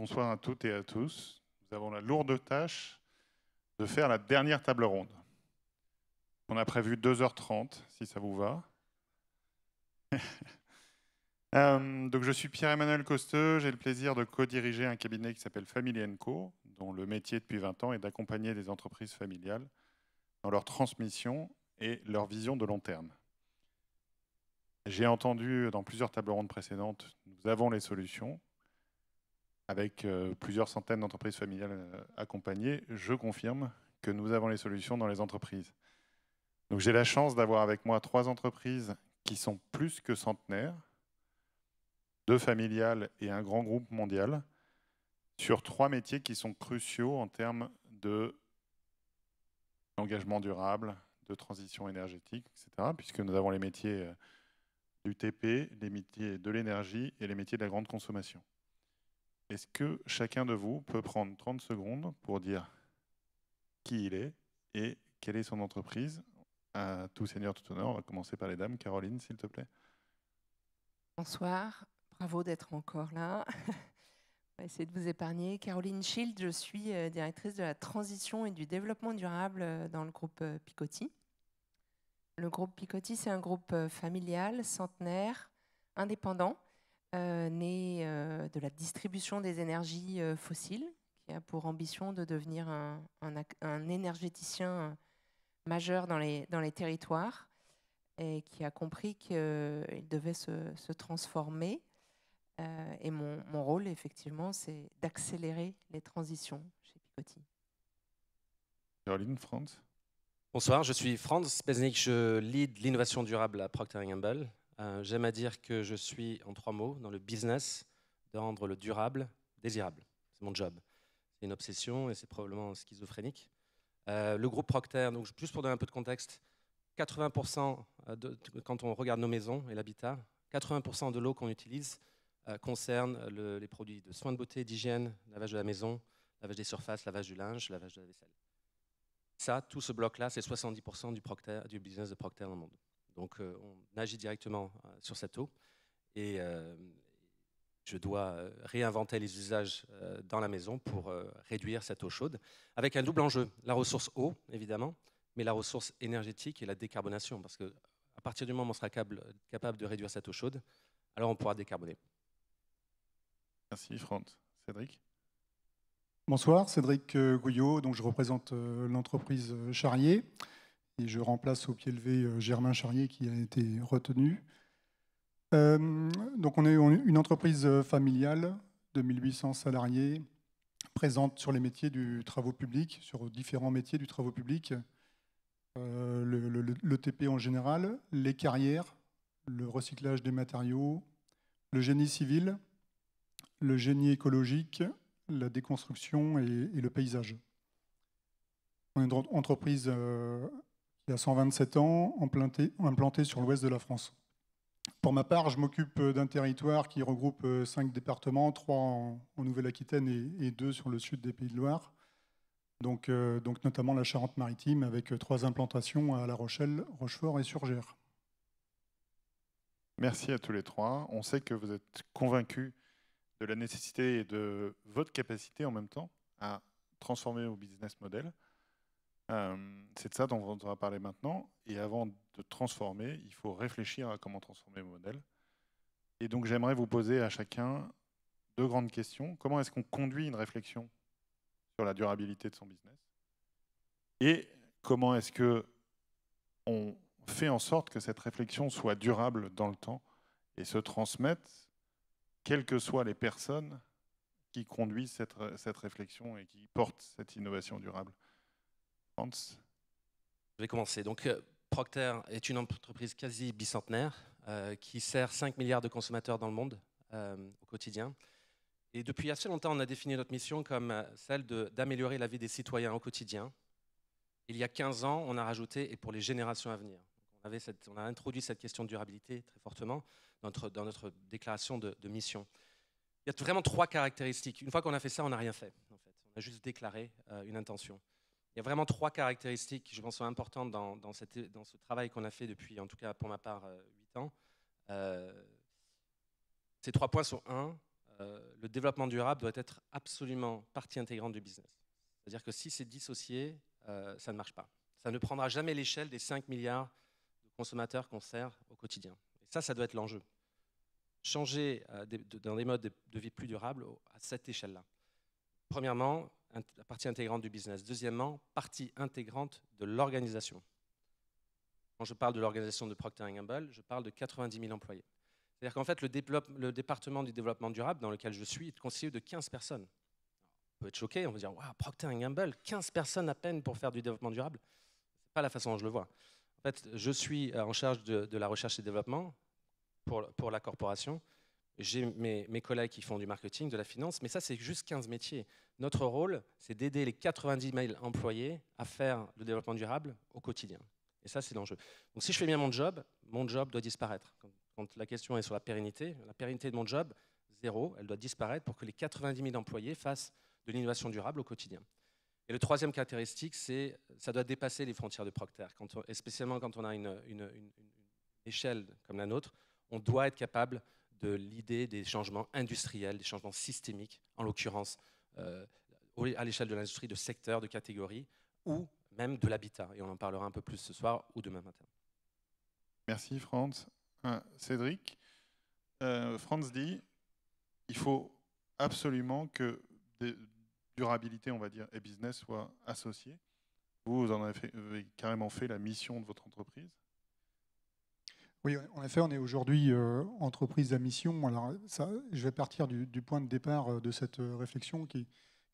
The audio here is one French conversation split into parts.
Bonsoir à toutes et à tous. Nous avons la lourde tâche de faire la dernière table ronde. On a prévu 2h30, si ça vous va. Donc je suis Pierre-Emmanuel Costeux, j'ai le plaisir de co-diriger un cabinet qui s'appelle Family & Co, dont le métier depuis 20 ans est d'accompagner des entreprises familiales dans leur transmission et leur vision de long terme. J'ai entendu dans plusieurs tables rondes précédentes, nous avons les solutions. Avec plusieurs centaines d'entreprises familiales accompagnées, je confirme que nous avons les solutions dans les entreprises. Donc j'ai la chance d'avoir avec moi 3 entreprises qui sont plus que centenaires, 2 familiales et un grand groupe mondial, sur 3 métiers qui sont cruciaux en termes d'engagement durable, de transition énergétique, etc. Puisque nous avons les métiers du TP, les métiers de l'énergie et les métiers de la grande consommation. Est-ce que chacun de vous peut prendre 30 secondes pour dire qui il est et quelle est son entreprise? À tout seigneur, tout honneur, on va commencer par les dames. Caroline, s'il te plaît. Bonsoir, bravo d'être encore là. On va essayer de vous épargner. Caroline Schild, je suis directrice de la transition et du développement durable dans le groupe Picotti. Le groupe Picotti, c'est un groupe familial, centenaire, indépendant, né de la distribution des énergies fossiles, qui a pour ambition de devenir un énergéticien majeur dans les territoires et qui a compris qu'il devait se transformer. Et mon rôle, effectivement, c'est d'accélérer les transitions chez Picotti. Caroline, Franz. Bonsoir, je suis Franz Besnik, je lead l'innovation durable à Procter & Gamble. J'aime à dire que je suis, en 3 mots, dans le business de rendre le durable désirable. C'est mon job. C'est une obsession et c'est probablement schizophrénique. Le groupe Procter, donc juste pour donner un peu de contexte, 80% quand on regarde nos maisons et l'habitat, 80% de l'eau qu'on utilise concerne les produits de soins de beauté, d'hygiène, lavage de la maison, lavage des surfaces, lavage du linge, lavage de la vaisselle. Ça, tout ce bloc-là, c'est 70% du business de Procter dans le monde. Donc, on agit directement sur cette eau. Et je dois réinventer les usages dans la maison pour réduire cette eau chaude, avec un double enjeu. La ressource eau, évidemment, mais la ressource énergétique et la décarbonation. Parce qu'à partir du moment où on sera capable de réduire cette eau chaude, alors on pourra décarboner. Merci, Franz. Cédric. Bonsoir, Cédric Gouillot, donc je représente l'entreprise Charrier et je remplace au pied levé Germain Charrier qui a été retenu. Donc on est une entreprise familiale de 1800 salariés présente sur les métiers du travaux publics, sur différents métiers du travaux public, le TP en général, les carrières, le recyclage des matériaux, le génie civil, le génie écologique, la déconstruction et le paysage. On est une entreprise qui a 127 ans, implantée sur l'ouest de la France. Pour ma part, je m'occupe d'un territoire qui regroupe 5 départements, 3 en Nouvelle-Aquitaine et 2 sur le sud des Pays de Loire. Donc notamment la Charente-Maritime avec 3 implantations à La Rochelle, Rochefort et Surgères. Merci à tous les 3. On sait que vous êtes convaincus de la nécessité et de votre capacité en même temps à transformer vos business models. C'est de ça dont on va parler maintenant. Et avant de transformer, il faut réfléchir à comment transformer vos modèles. Et donc j'aimerais vous poser à chacun 2 grandes questions. Comment est-ce qu'on conduit une réflexion sur la durabilité de son business? Et comment est-ce qu'on fait en sorte que cette réflexion soit durable dans le temps et se transmette, quelles que soient les personnes qui conduisent cette réflexion et qui portent cette innovation durable? Franz. Je vais commencer. Donc, Procter est une entreprise quasi bicentenaire qui sert 5 milliards de consommateurs dans le monde au quotidien. Et depuis assez longtemps, on a défini notre mission comme celle d'améliorer la vie des citoyens au quotidien. Il y a 15 ans, on a rajouté « et pour les générations à venir ». On a introduit cette question de durabilité très fortement dans notre déclaration de mission. Il y a vraiment 3 caractéristiques. Une fois qu'on a fait ça, on n'a rien fait. En fait. On a juste déclaré une intention. Il y a vraiment 3 caractéristiques qui, je pense, sont importantes dans ce travail qu'on a fait depuis, en tout cas pour ma part, 8 ans. Ces 3 points sont 1, le développement durable doit être absolument partie intégrante du business. C'est-à-dire que si c'est dissocié, ça ne marche pas. Ça ne prendra jamais l'échelle des 5 milliards de consommateurs qu'on sert au quotidien. Et ça doit être l'enjeu. Changer dans des modes de vie plus durables à cette échelle-là. Premièrement, la partie intégrante du business. Deuxièmement, partie intégrante de l'organisation. Quand je parle de l'organisation de Procter & Gamble, je parle de 90 000 employés. C'est-à-dire qu'en fait, le département du développement durable dans lequel je suis est constitué de 15 personnes. On peut être choqué, on va dire, wow, Procter & Gamble, 15 personnes à peine pour faire du développement durable. Ce n'est pas la façon dont je le vois. En fait, je suis en charge de la recherche et développement pour la corporation. J'ai mes collègues qui font du marketing, de la finance, mais ça, c'est juste 15 métiers. Notre rôle, c'est d'aider les 90 000 employés à faire le développement durable au quotidien. Et ça, c'est l'enjeu. Donc, si je fais bien mon job doit disparaître. Quand la question est sur la pérennité de mon job, 0, elle doit disparaître pour que les 90 000 employés fassent de l'innovation durable au quotidien. Et le troisième caractéristique, c'est ça doit dépasser les frontières de Procter. Et spécialement quand on a une échelle comme la nôtre, on doit être capable de l'idée des changements industriels, des changements systémiques, en l'occurrence à l'échelle de l'industrie, de secteur, de catégorie, ou même de l'habitat. Et on en parlera un peu plus ce soir ou demain matin. Merci Franz. Cédric, Franz dit il faut absolument que durabilité, on va dire, et business soient associés. Vous en avez carrément fait la mission de votre entreprise. Oui, en effet, on est aujourd'hui entreprise à mission. Alors, je vais partir du point de départ de cette réflexion qui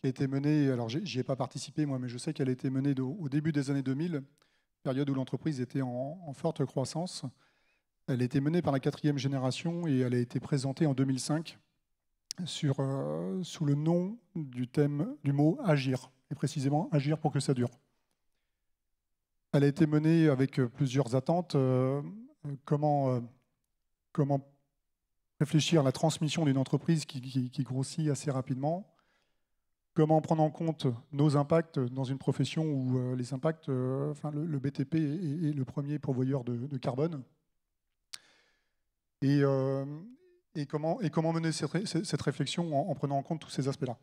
a été menée. Alors, j'y ai pas participé, moi, mais je sais qu'elle a été menée au début des années 2000, période où l'entreprise était en forte croissance. Elle a été menée par la 4e génération et elle a été présentée en 2005 sous le nom du mot « agir », et précisément « agir pour que ça dure ». Elle a été menée avec plusieurs attentes. Comment réfléchir à la transmission d'une entreprise qui grossit assez rapidement, comment prendre en compte nos impacts dans une profession où les impacts, le BTP est le premier pourvoyeur de carbone, et comment mener cette réflexion en prenant en compte tous ces aspects-là.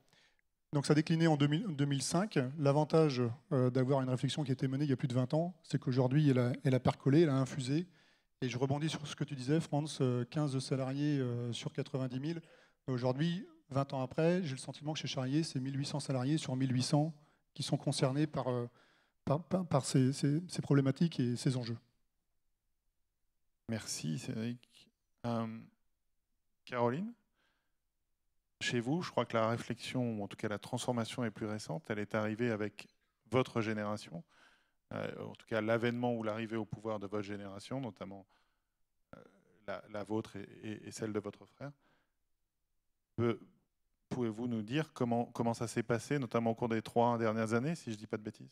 Donc ça a décliné en 2005. L'avantage d'avoir une réflexion qui a été menée il y a plus de 20 ans, c'est qu'aujourd'hui, elle a percolé, elle a infusé. Et je rebondis sur ce que tu disais, Franz, 15 salariés sur 90 000. Aujourd'hui, 20 ans après, j'ai le sentiment que chez Charrier, c'est 1800 salariés sur 1800 qui sont concernés par ces problématiques et ces enjeux. Merci Cédric. Caroline, chez vous, je crois que la réflexion, ou en tout cas la transformation est plus récente. Elle est arrivée avec votre génération. En tout cas l'avènement ou l'arrivée au pouvoir de votre génération, notamment la vôtre et celle de votre frère. Pouvez-vous nous dire comment ça s'est passé, notamment au cours des 3 dernières années, si je ne dis pas de bêtises?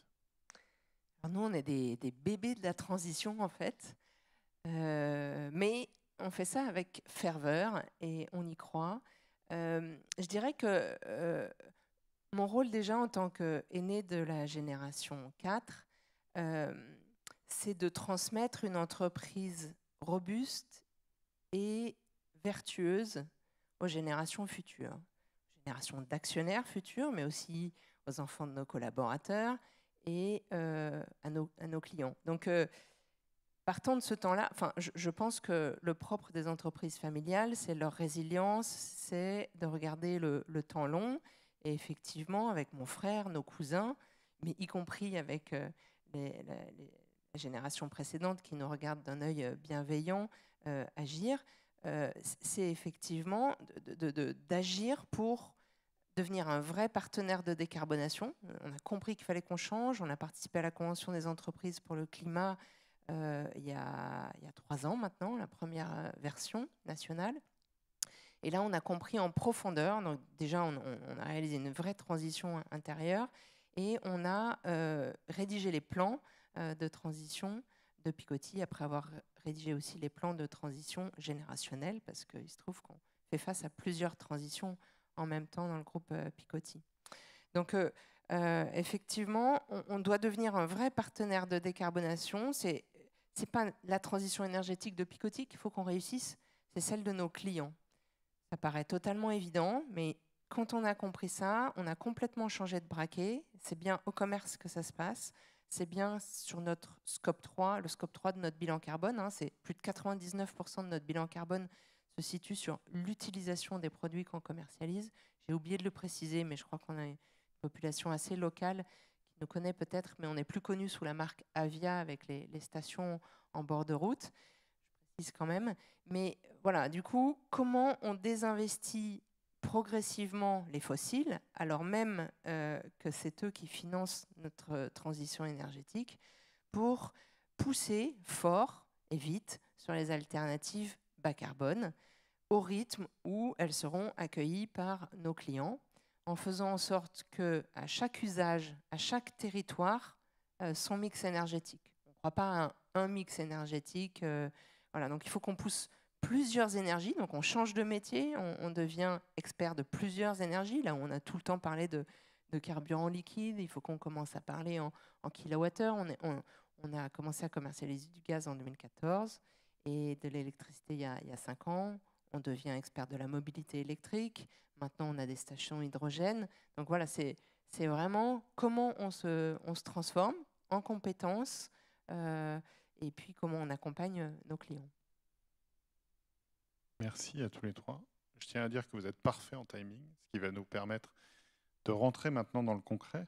Alors nous, on est des bébés de la transition, en fait. Mais on fait ça avec ferveur et on y croit. Je dirais que mon rôle déjà en tant qu'aîné de la génération 4, c'est de transmettre une entreprise robuste et vertueuse aux générations futures. Générations d'actionnaires futurs, mais aussi aux enfants de nos collaborateurs et à nos clients. Donc, partant de ce temps-là, je pense que le propre des entreprises familiales, c'est leur résilience, c'est de regarder le temps long. Et effectivement, avec mon frère, nos cousins, mais y compris avec les générations précédentes qui nous regardent d'un œil bienveillant, agir, c'est effectivement d'agir pour devenir un vrai partenaire de décarbonation. On a compris qu'il fallait qu'on change. On a participé à la Convention des entreprises pour le climat il y a 3 ans maintenant, la première version nationale. Et là, on a compris en profondeur. Donc déjà, on a réalisé une vraie transition intérieure et on a rédigé les plans de transition de Picoty après avoir rédigé aussi les plans de transition générationnelle parce qu'il se trouve qu'on fait face à plusieurs transitions en même temps dans le groupe Picoty. Donc, effectivement, on doit devenir un vrai partenaire de décarbonation. C'est pas la transition énergétique de Picoty qu'il faut qu'on réussisse, c'est celle de nos clients. Ça paraît totalement évident, mais quand on a compris ça, on a complètement changé de braquet. C'est bien au commerce que ça se passe. C'est bien sur notre scope 3, le scope 3 de notre bilan carbone. Hein, c'est plus de 99% de notre bilan carbone se situe sur l'utilisation des produits qu'on commercialise. J'ai oublié de le préciser, mais je crois qu'on a une population assez locale qui nous connaît peut-être, mais on est plus connu sous la marque Avia avec les stations en bord de route. Je précise quand même. Mais voilà, du coup, comment on désinvestit progressivement les fossiles, alors même que c'est eux qui financent notre transition énergétique, pour pousser fort et vite sur les alternatives bas carbone, au rythme où elles seront accueillies par nos clients, en faisant en sorte qu'à chaque usage, à chaque territoire, son mix énergétique. On ne croit pas à un mix énergétique. Voilà, donc il faut qu'on pousse plusieurs énergies, donc on change de métier, on devient expert de plusieurs énergies. Là où on a tout le temps parlé de carburant liquide, il faut qu'on commence à parler en kilowattheure. On a commencé à commercialiser du gaz en 2014 et de l'électricité il y a 5 ans. On devient expert de la mobilité électrique. Maintenant, on a des stations hydrogène. Donc voilà, c'est vraiment comment on se transforme en compétences et puis comment on accompagne nos clients. Merci à tous les trois. Je tiens à dire que vous êtes parfaits en timing, ce qui va nous permettre de rentrer maintenant dans le concret,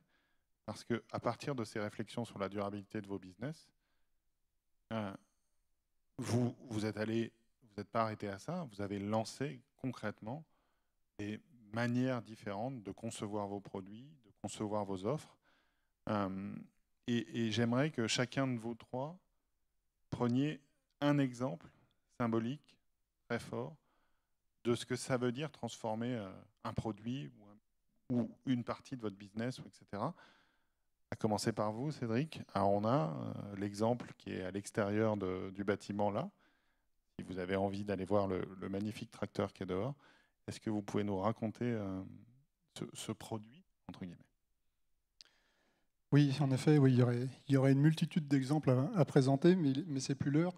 parce qu'à partir de ces réflexions sur la durabilité de vos business, vous n'êtes pas arrêté à ça, vous avez lancé concrètement des manières différentes de concevoir vos produits, de concevoir vos offres. Et j'aimerais que chacun de vous trois preniez un exemple symbolique très fort de ce que ça veut dire transformer un produit ou une partie de votre business, etc. À commencer par vous, Cédric. Alors on a l'exemple qui est à l'extérieur du bâtiment là. Si vous avez envie d'aller voir le magnifique tracteur qui est dehors, est-ce que vous pouvez nous raconter ce produit, entre guillemets? Oui, en effet, oui, il y aurait une multitude d'exemples à présenter, mais c'est plus l'heure.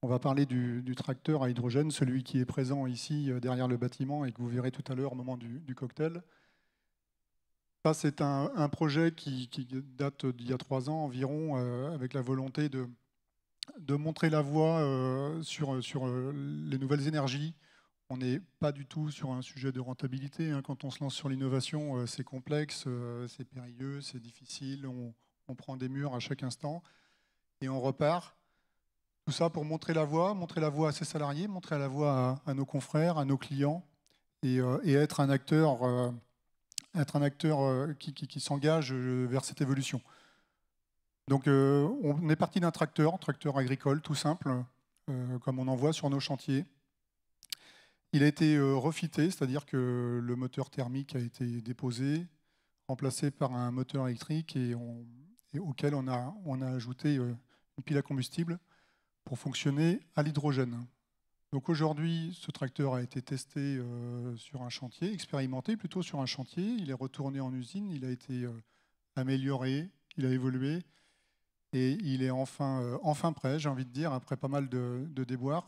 On va parler du tracteur à hydrogène, celui qui est présent ici derrière le bâtiment et que vous verrez tout à l'heure au moment du cocktail. Ça, c'est un projet qui date d'il y a 3 ans environ, avec la volonté de montrer la voie sur les nouvelles énergies. On n'est pas du tout sur un sujet de rentabilité. Hein. Quand on se lance sur l'innovation, c'est complexe, c'est périlleux, c'est difficile, on prend des murs à chaque instant et on repart. Tout ça pour montrer la voie à ses salariés, montrer la voie à nos confrères, à nos clients et être un acteur, qui s'engage vers cette évolution. Donc on est parti d'un tracteur agricole tout simple, comme on en voit sur nos chantiers. Il a été refité, c'est-à-dire que le moteur thermique a été déposé, remplacé par un moteur électrique et auquel on a ajouté une pile à combustible pour fonctionner à l'hydrogène. Donc aujourd'hui, ce tracteur a été testé sur un chantier, expérimenté plutôt sur un chantier. Il est retourné en usine, il a été amélioré, il a évolué et il est enfin prêt, j'ai envie de dire, après pas mal de déboires.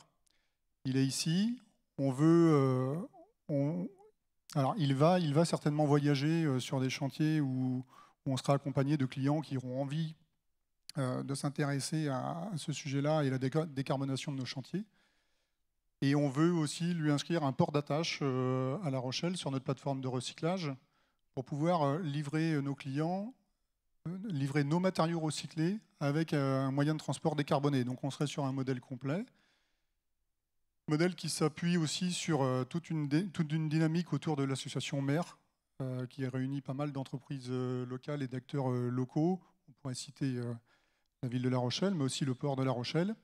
Il est ici. On veut, alors il va certainement voyager sur des chantiers où on sera accompagné de clients qui auront envie de s'intéresser à ce sujet-là et la décarbonation de nos chantiers. Et on veut aussi lui inscrire un port d'attache à La Rochelle sur notre plateforme de recyclage pour pouvoir livrer nos clients, livrer nos matériaux recyclés avec un moyen de transport décarboné. Donc on serait sur un modèle complet. Modèle qui s'appuie aussi sur toute une dynamique autour de l'association Maire, qui réunit pas mal d'entreprises locales et d'acteurs locaux. On pourrait citer la ville de La Rochelle, mais aussi le port de La Rochelle.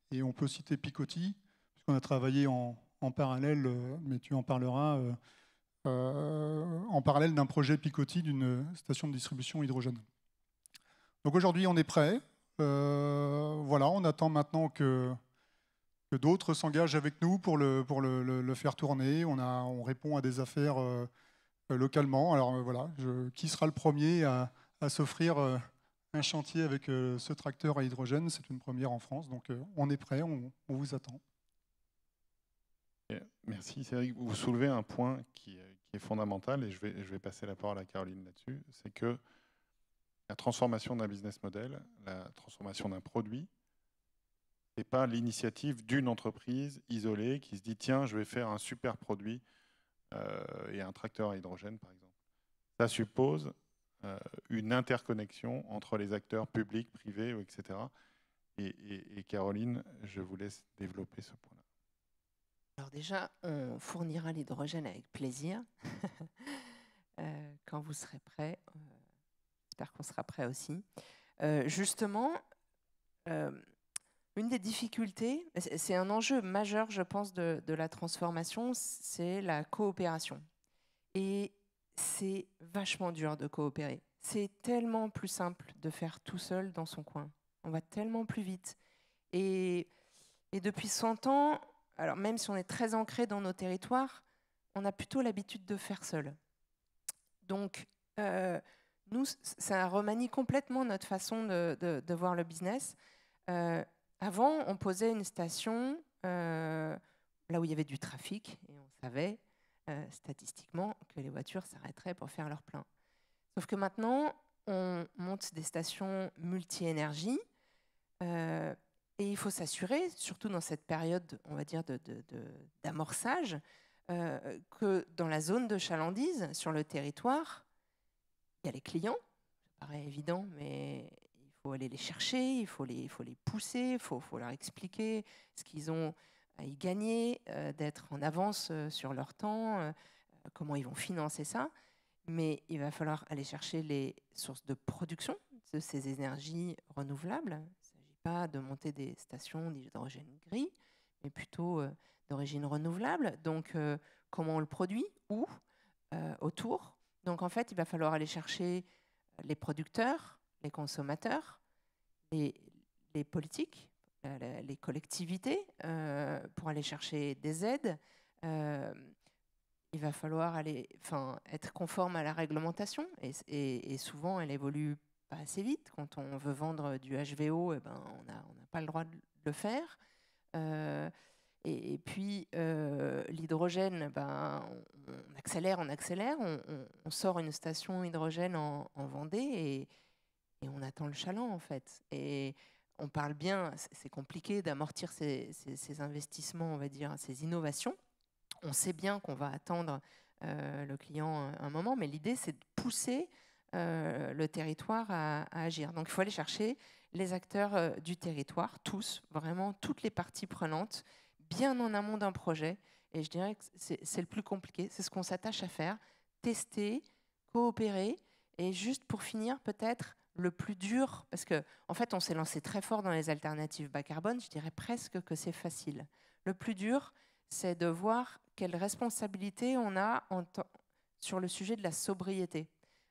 Et on peut citer Picoty, puisqu'on a travaillé en parallèle, mais tu en parleras, en parallèle d'un projet Picoty d'une station de distribution hydrogène. Donc aujourd'hui, on est prêt. Voilà, on attend maintenant que d'autres s'engagent avec nous pour le faire tourner. On répond à des affaires localement. Alors voilà, qui sera le premier à s'offrir un chantier avec ce tracteur à hydrogène? C'est une première en France, donc on est prêt, on vous attend. Merci. C'est vrai que vous soulevez un point qui est fondamental, et je vais passer la parole à Caroline là-dessus. C'est que la transformation d'un business model, la transformation d'un produit, ce n'est pas l'initiative d'une entreprise isolée qui se dit « tiens, je vais faire un super produit et un tracteur à hydrogène, par exemple ». Ça suppose une interconnexion entre les acteurs publics, privés, etc. Et Caroline, je vous laisse développer ce point-là. Alors déjà, on fournira l'hydrogène avec plaisir quand vous serez prêts. J'espère qu'on sera prêts aussi. Justement, une des difficultés, c'est un enjeu majeur, je pense, de la transformation, c'est la coopération. Et c'est vachement dur de coopérer. C'est tellement plus simple de faire tout seul dans son coin. On va tellement plus vite. Et depuis 100 ans, alors même si on est très ancré dans nos territoires, on a plutôt l'habitude de faire seul. Donc, nous, ça remanie complètement notre façon de voir le business. Avant, on posait une station là où il y avait du trafic, et on savait statistiquement que les voitures s'arrêteraient pour faire leur plein. Sauf que maintenant, on monte des stations multi-énergie, et il faut s'assurer, surtout dans cette période, on va dire, d'amorçage, que dans la zone de chalandise, sur le territoire, il y a les clients. Ça paraît évident, mais il faut aller les chercher, il faut les pousser, il faut leur expliquer ce qu'ils ont à y gagner, d'être en avance sur leur temps, comment ils vont financer ça. Mais il va falloir aller chercher les sources de production de ces énergies renouvelables. Pas de monter des stations d'hydrogène gris, mais plutôt d'origine renouvelable. Donc, comment on le produit, où, autour. Donc, en fait, il va falloir aller chercher les producteurs, les consommateurs, les politiques, les collectivités, pour aller chercher des aides. Il va falloir être conforme à la réglementation, et souvent, elle évolue pas assez vite. Quand on veut vendre du HVO, on n'a pas le droit de le faire. Et puis, l'hydrogène, on accélère, on sort une station hydrogène en Vendée, et on attend le chaland, en fait. Et on parle bien, c'est compliqué d'amortir ces investissements, on va dire, ces innovations. On sait bien qu'on va attendre le client un moment, mais l'idée, c'est de pousser le territoire à agir. Donc, il faut aller chercher les acteurs du territoire, tous, vraiment toutes les parties prenantes, bien en amont d'un projet. Et je dirais que c'est le plus compliqué. C'est ce qu'on s'attache à faire, tester, coopérer. Et juste pour finir, peut-être le plus dur, parce qu'en fait, on s'est lancé très fort dans les alternatives bas carbone, je dirais presque que c'est facile. Le plus dur, c'est de voir quelle responsabilité on a sur le sujet de la sobriété.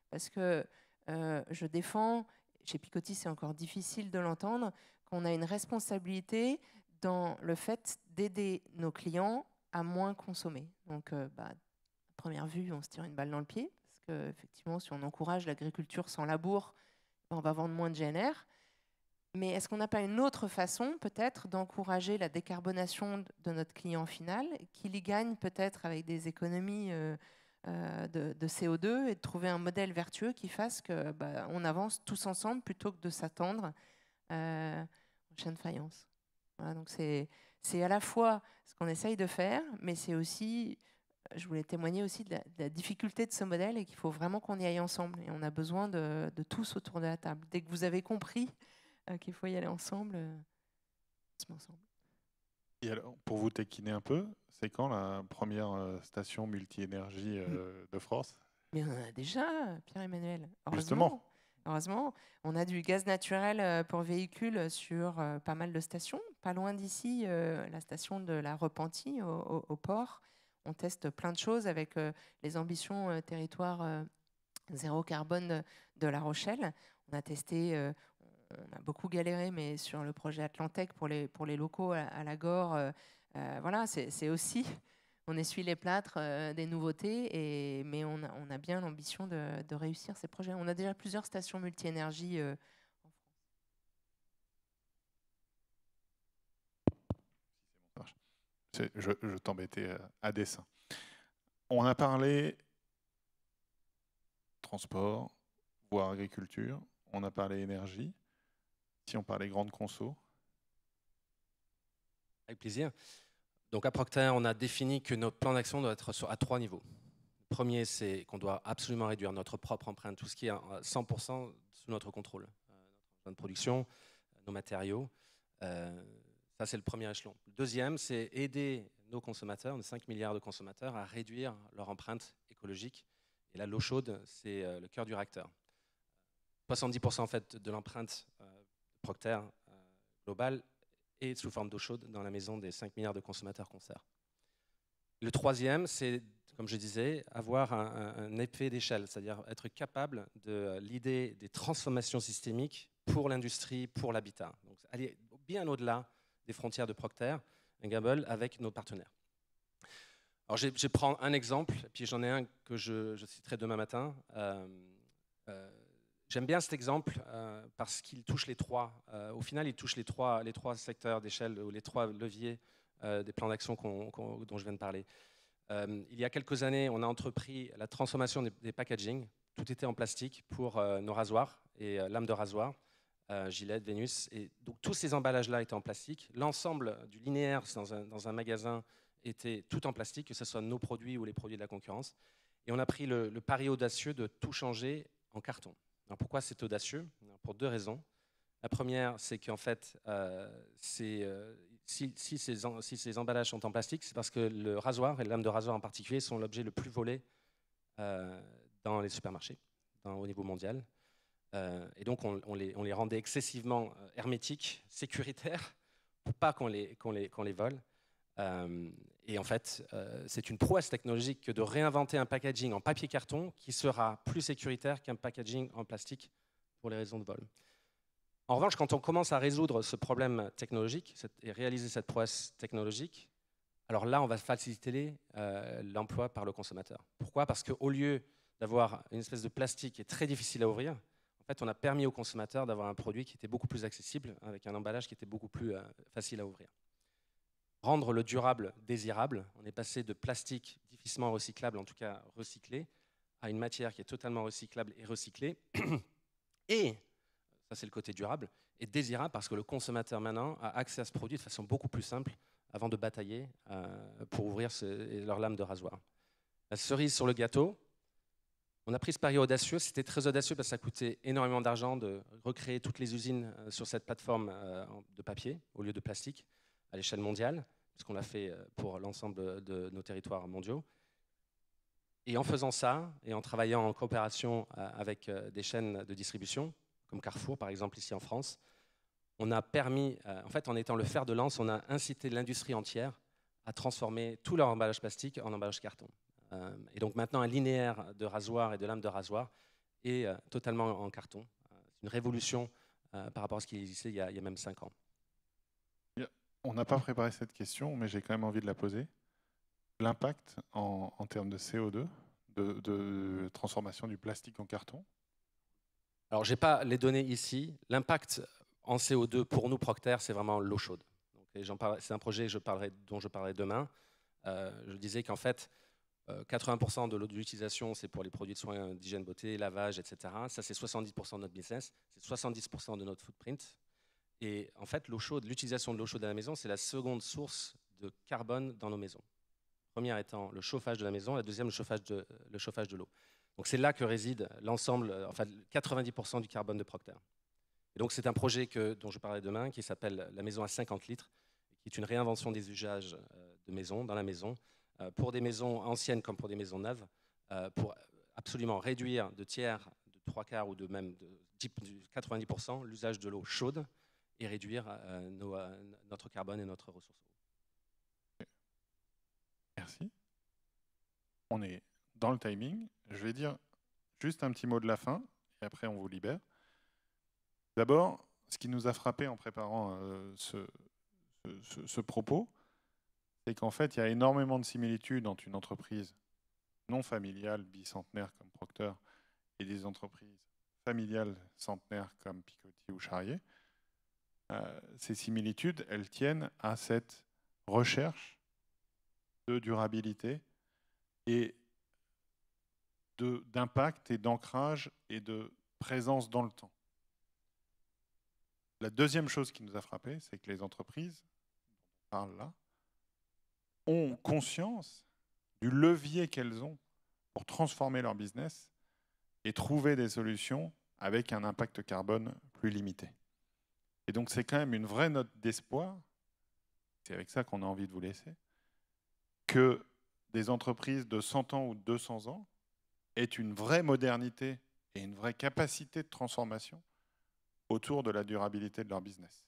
Parce que je défends, chez Picoty c'est encore difficile de l'entendre, qu'on a une responsabilité dans le fait d'aider nos clients à moins consommer. Donc, à première vue, on se tire une balle dans le pied, parce qu'effectivement, si on encourage l'agriculture sans labour, on va vendre moins de GNR. Mais est-ce qu'on n'a pas une autre façon, peut-être, d'encourager la décarbonation de notre client final, qu'il y gagne peut-être avec des économies de CO2, et de trouver un modèle vertueux qui fasse qu'on avance tous ensemble plutôt que de s'attendre aux chaînes de faïence. Voilà, donc c'est à la fois ce qu'on essaye de faire, mais c'est aussi, je voulais témoigner aussi de la difficulté de ce modèle, et qu'il faut vraiment qu'on y aille ensemble. Et on a besoin de tous autour de la table. Dès que vous avez compris qu'il faut y aller ensemble, on se met ensemble. Et alors, pour vous taquiner un peu, c'est quand la première station multi-énergie de France? Mais on en a déjà, Pierre-Emmanuel. Justement. Heureusement, on a du gaz naturel pour véhicules sur pas mal de stations. Pas loin d'ici, la station de la Repentie au port. On teste plein de choses avec les ambitions territoire zéro carbone de La Rochelle. On a testé, on a beaucoup galéré, mais sur le projet Atlantec pour les locaux à la Gore, voilà, c'est aussi, on essuie les plâtres des nouveautés, mais on a bien l'ambition de réussir ces projets. On a déjà plusieurs stations multi-énergie en France. Je t'embêtais à dessein. On a parlé transport, voire agriculture. On a parlé énergie. Si on parlait grande conso. Avec plaisir. Donc à Procter, on a défini que notre plan d'action doit être à 3 niveaux. Le premier, c'est qu'on doit absolument réduire notre propre empreinte, tout ce qui est à 100% sous notre contrôle. Notre empreinte de production, nos matériaux. Ça, c'est le premier échelon. Le deuxième, c'est aider nos consommateurs, nos 5 milliards de consommateurs, à réduire leur empreinte écologique. Et là, l'eau chaude, c'est le cœur du réacteur. 70% en fait de l'empreinte Procter globale est sous forme d'eau chaude dans la maison des 5 milliards de consommateurs qu'on sert. Le troisième, c'est, comme je disais, avoir un effet d'échelle, c'est-à-dire être capable de l'idée des transformations systémiques pour l'industrie, pour l'habitat. Donc aller bien au-delà des frontières de Procter & Gamble avec nos partenaires. Alors je prends un exemple, puis j'en ai un que je citerai demain matin. J'aime bien cet exemple parce qu'il touche les trois. Au final, il touche les trois secteurs d'échelle ou les 3 leviers des plans d'action dont je viens de parler. Il y a quelques années, on a entrepris la transformation des packaging. Tout était en plastique pour nos rasoirs et lames de rasoir, Gillette, Vénus. Et donc tous ces emballages-là étaient en plastique. L'ensemble du linéaire dans un magasin était tout en plastique, que ce soit nos produits ou les produits de la concurrence. Et on a pris le pari audacieux de tout changer en carton. Alors pourquoi c'est audacieux? Pour 2 raisons. La première, c'est qu'en fait, si ces emballages sont en plastique, c'est parce que le rasoir, et les lames de rasoir en particulier, sont l'objet le plus volé dans les supermarchés, au niveau mondial. Et donc, on les rendait excessivement hermétiques, sécuritaires, pour pas qu'on les vole. Et en fait, c'est une prouesse technologique que de réinventer un packaging en papier-carton qui sera plus sécuritaire qu'un packaging en plastique pour les raisons de vol. En revanche, quand on commence à résoudre ce problème technologique et réaliser cette prouesse technologique, alors là, on va faciliter l'emploi par le consommateur. Pourquoi? Parce qu'au lieu d'avoir une espèce de plastique qui est très difficile à ouvrir, en fait, on a permis au consommateur d'avoir un produit qui était beaucoup plus accessible, avec un emballage qui était beaucoup plus facile à ouvrir. Rendre le durable désirable, on est passé de plastique difficilement recyclable, en tout cas recyclé, à une matière qui est totalement recyclable et recyclée. Et, ça c'est le côté durable, et désirable parce que le consommateur maintenant a accès à ce produit de façon beaucoup plus simple avant de batailler pour ouvrir leur lame de rasoir. La cerise sur le gâteau, on a pris ce pari audacieux, c'était très audacieux parce que ça coûtait énormément d'argent de recréer toutes les usines sur cette plateforme de papier au lieu de plastique à l'échelle mondiale, puisqu'on l'a fait pour l'ensemble de nos territoires mondiaux. Et en faisant ça, et en travaillant en coopération avec des chaînes de distribution, comme Carrefour par exemple ici en France, on a permis, en fait en étant le fer de lance, on a incité l'industrie entière à transformer tout leur emballage plastique en emballage carton. Et donc maintenant un linéaire de rasoir et de lames de rasoir est totalement en carton. C'est une révolution par rapport à ce qui existait il y a même 5 ans. On n'a pas préparé cette question, mais j'ai quand même envie de la poser. L'impact en termes de CO2, de transformation du plastique en carton? Alors, je n'ai pas les données ici. L'impact en CO2 pour nous, Procter, c'est vraiment l'eau chaude. C'est un projet dont je parlerai demain. Je disais qu'en fait, 80% de l'utilisation, c'est pour les produits de soins d'hygiène beauté, lavage, etc. Ça, c'est 70% de notre business. C'est 70% de notre footprint. Et en fait, l'eau chaude, l'utilisation de l'eau chaude à la maison, c'est la seconde source de carbone dans nos maisons. La première étant le chauffage de la maison, la deuxième, le chauffage de l'eau. Donc c'est là que réside l'ensemble, enfin 90% du carbone de Procter. Et donc c'est un projet dont je parlerai demain, qui s'appelle la maison à 50 litres, qui est une réinvention des usages de maison, dans la maison, pour des maisons anciennes comme pour des maisons neuves, pour absolument réduire de tiers, de 3/4 ou de même de 90% l'usage de l'eau chaude, et réduire notre carbone et notre ressource. Merci. On est dans le timing. Je vais dire juste un petit mot de la fin, et après on vous libère. D'abord, ce qui nous a frappé en préparant ce propos, c'est qu'en fait, il y a énormément de similitudes entre une entreprise non familiale, bicentenaire comme Procter, et des entreprises familiales, centenaires comme Picoty ou Charrier. Ces similitudes, elles tiennent à cette recherche de durabilité et d'impact et d'ancrage et de présence dans le temps. La deuxième chose qui nous a frappé, c'est que les entreprises, on parle là, ont conscience du levier qu'elles ont pour transformer leur business et trouver des solutions avec un impact carbone plus limité. Et donc c'est quand même une vraie note d'espoir, c'est avec ça qu'on a envie de vous laisser, que des entreprises de 100 ans ou de 200 ans aient une vraie modernité et une vraie capacité de transformation autour de la durabilité de leur business.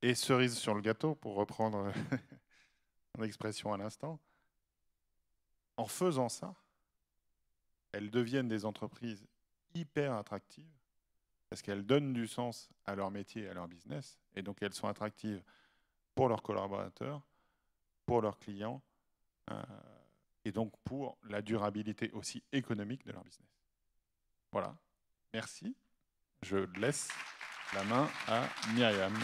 Et cerise sur le gâteau, pour reprendre l'expression à l'instant, en faisant ça, elles deviennent des entreprises hyper attractives parce qu'elles donnent du sens à leur métier et à leur business, et donc elles sont attractives pour leurs collaborateurs, pour leurs clients, et donc pour la durabilité aussi économique de leur business. Voilà, merci. Je laisse la main à Myriam.